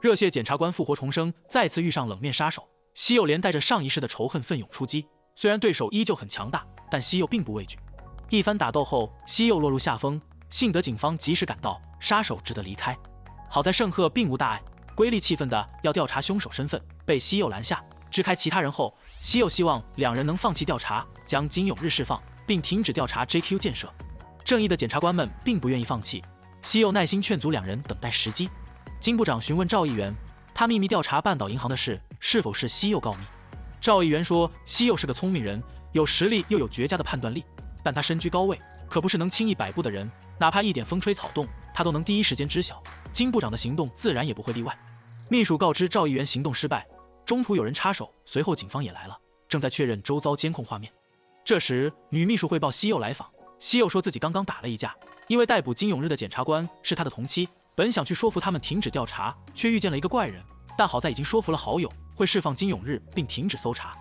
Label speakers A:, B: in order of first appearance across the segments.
A: 热血检察官复活重生，再次遇上冷面杀手，西柚连带着上一世的仇恨奋勇出击。虽然对手依旧很强大，但西柚并不畏惧。一番打斗后，西柚落入下风，幸得警方及时赶到，杀手只得离开。好在盛赫并无大碍，瑰丽气愤的要调查凶手身份，被西柚拦下。支开其他人后，西柚希望两人能放弃调查，将金永日释放，并停止调查 JQ 建设。正义的检察官们并不愿意放弃，西柚耐心劝阻两人等待时机。金部长询问赵议员，他秘密调查半岛银行的事是否是西柚告密。赵议员说，西柚是个聪明人，有实力又有绝佳的判断力，但他身居高位，可不是能轻易摆布的人，哪怕一点风吹草动，他都能第一时间知晓。金部长的行动自然也不会例外。秘书告知赵议员行动失败，中途有人插手，随后警方也来了，正在确认周遭监控画面。这时，女秘书汇报西柚来访，西柚说自己刚刚打了一架，因为逮捕金永日的检察官是他的同妻，本想去说服他们停止调查，却遇见了一个怪人，但好在已经说服了好友，会释放金永日并停止搜查。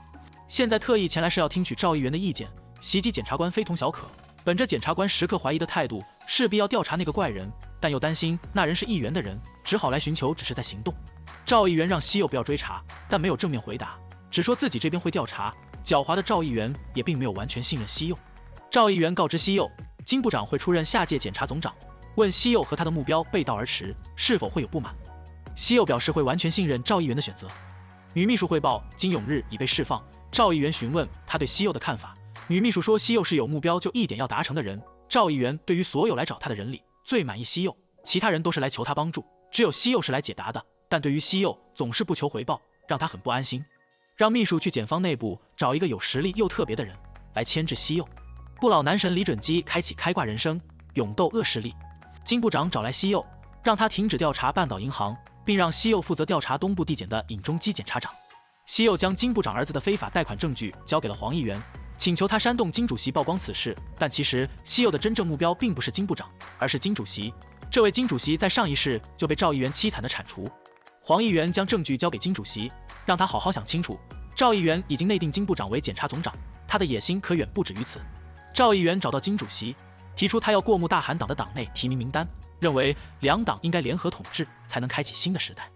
A: 现在特意前来是要听取赵议员的意见，袭击检察官非同小可。本着检察官时刻怀疑的态度，势必要调查那个怪人，但又担心那人是议员的人，只好来寻求指示在行动。赵议员让西柚不要追查，但没有正面回答，只说自己这边会调查。狡猾的赵议员也并没有完全信任西柚。赵议员告知西柚，金部长会出任下届检察总长，问西柚和他的目标背道而驰，是否会有不满。西柚表示会完全信任赵议员的选择。女秘书汇报，金永日已被释放。赵议员询问他对西柚的看法，女秘书说西柚是有目标就一点要达成的人。赵议员对于所有来找他的人里最满意西柚，其他人都是来求他帮助，只有西柚是来解答的，但对于西柚总是不求回报，让他很不安心。让秘书去检方内部找一个有实力又特别的人来牵制西柚。不老男神李准基开启开挂人生，勇斗恶势力。金部长找来西柚，让他停止调查半岛银行，并让西柚负责调查东部地检的尹中基检察长。西柚将金部长儿子的非法贷款证据交给了黄议员，请求他煽动金主席曝光此事，但其实西柚的真正目标并不是金部长，而是金主席。这位金主席在上一世就被赵议员凄惨的铲除。黄议员将证据交给金主席，让他好好想清楚。赵议员已经内定金部长为检察总长，他的野心可远不止于此。赵议员找到金主席，提出他要过目大韩党的党内提名名单，认为两党应该联合统治，才能开启新的时代。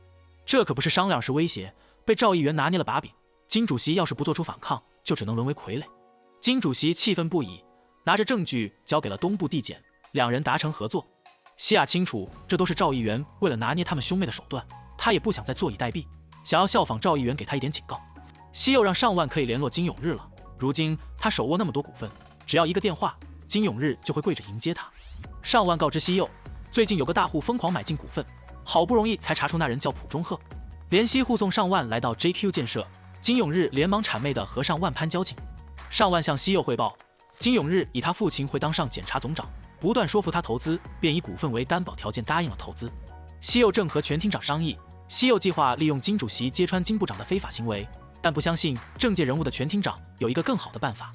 A: 这可不是商量，是威胁，被赵议员拿捏了把柄。金主席要是不做出反抗，就只能沦为傀儡。金主席气愤不已，拿着证据交给了东部地检，两人达成合作。西亚清楚，这都是赵议员为了拿捏他们兄妹的手段，他也不想再坐以待毙，想要效仿赵议员给他一点警告。西柚让上万可以联络金永日了，如今他手握那么多股份，只要一个电话，金永日就会跪着迎接他。上万告知西柚，最近有个大户疯狂买进股份，好不容易才查出那人叫朴忠赫。联系护送上万来到 JQ 建设，金永日连忙谄媚的和上万攀交情。上万向西柚汇报，金永日以他父亲会当上检察总长，不断说服他投资，便以股份为担保条件答应了投资。西柚正和全厅长商议，西柚计划利用金主席揭穿金部长的非法行为，但不相信政界人物的全厅长有一个更好的办法。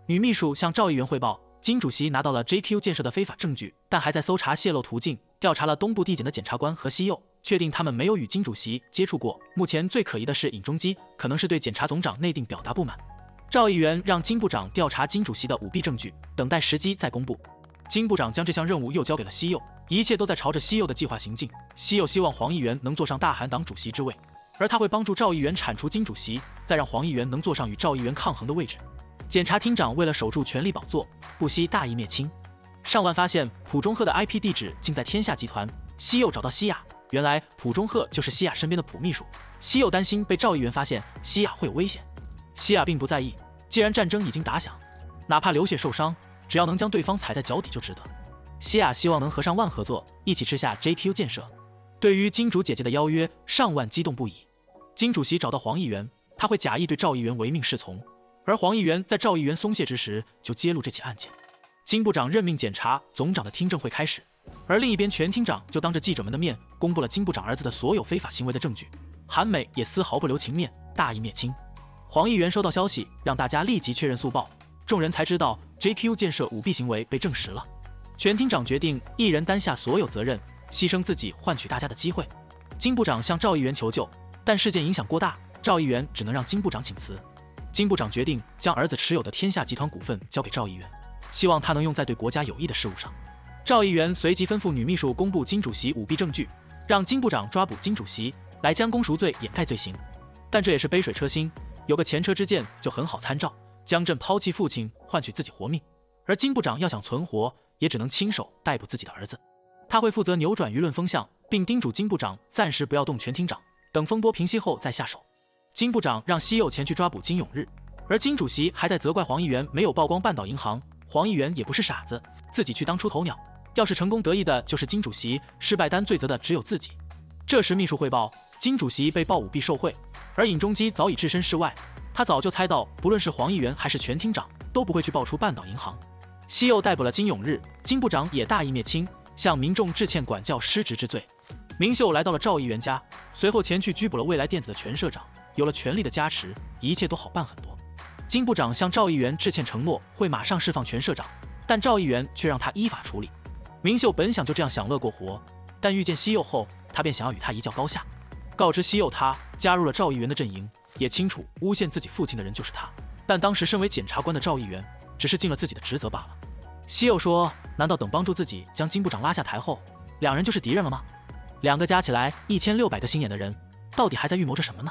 A: 女秘书向赵议员汇报，金主席拿到了 JQ 建设的非法证据，但还在搜查泄露途径，调查了东部地检的检察官和西柚，确定他们没有与金主席接触过。目前最可疑的是尹中基，可能是对检察总长内定表达不满。赵议员让金部长调查金主席的舞弊证据，等待时机再公布。金部长将这项任务又交给了西柚，一切都在朝着西柚的计划行进。西柚希望黄议员能坐上大韩党主席之位，而他会帮助赵议员铲除金主席，再让黄议员能坐上与赵议员抗衡的位置。检察厅长为了守住权力宝座，不惜大义灭亲。上万发现朴忠赫的 IP 地址竟在天下集团，西柚找到西亚，原来朴忠赫就是西亚身边的朴秘书。西柚担心被赵议员发现，西亚会有危险。西亚并不在意，既然战争已经打响，哪怕流血受伤，只要能将对方踩在脚底就值得。西亚希望能和上万合作，一起吃下 JQ 建设。对于金主姐姐的邀约，上万激动不已。金主席找到黄议员，他会假意对赵议员唯命是从，而黄议员在赵议员松懈之时就揭露这起案件。金部长任命检察总长的听证会开始，而另一边全厅长就当着记者们的面公布了金部长儿子的所有非法行为的证据。韩美也丝毫不留情面，大义灭亲。黄议员收到消息，让大家立即确认速报，众人才知道 JQ 建设舞弊行为被证实了。全厅长决定一人担下所有责任，牺牲自己换取大家的机会。金部长向赵议员求救，但事件影响过大，赵议员只能让金部长请辞。金部长决定将儿子持有的天下集团股份交给赵议员，希望他能用在对国家有益的事务上。赵议员随即吩咐女秘书公布金主席舞弊证据，让金部长抓捕金主席，来将功赎罪，掩盖罪行。但这也是杯水车薪，有个前车之鉴就很好参照。江震抛弃父亲，换取自己活命，而金部长要想存活，也只能亲手逮捕自己的儿子。他会负责扭转舆论风向，并叮嘱金部长暂时不要动全厅长，等风波平息后再下手。金部长让西柚前去抓捕金永日，而金主席还在责怪黄议员没有曝光半岛银行。黄议员也不是傻子，自己去当出头鸟，要是成功得意的就是金主席，失败担罪责的只有自己。这时秘书汇报，金主席被曝舞弊受贿，而尹中基早已置身事外。他早就猜到，不论是黄议员还是全厅长，都不会去爆出半岛银行。西柚逮捕了金永日，金部长也大义灭亲，向民众致歉管教失职之罪。明秀来到了赵议员家，随后前去拘捕了未来电子的全社长。有了权力的加持，一切都好办很多。金部长向赵议员致歉，承诺会马上释放全社长，但赵议员却让他依法处理。明秀本想就这样享乐过活，但遇见西柚后，他便想要与他一较高下。告知西柚他加入了赵议员的阵营，也清楚诬陷自己父亲的人就是他，但当时身为检察官的赵议员只是尽了自己的职责罢了。西柚说，难道等帮助自己将金部长拉下台后，两人就是敌人了吗？两个加起来1600个心眼的人，到底还在预谋着什么呢？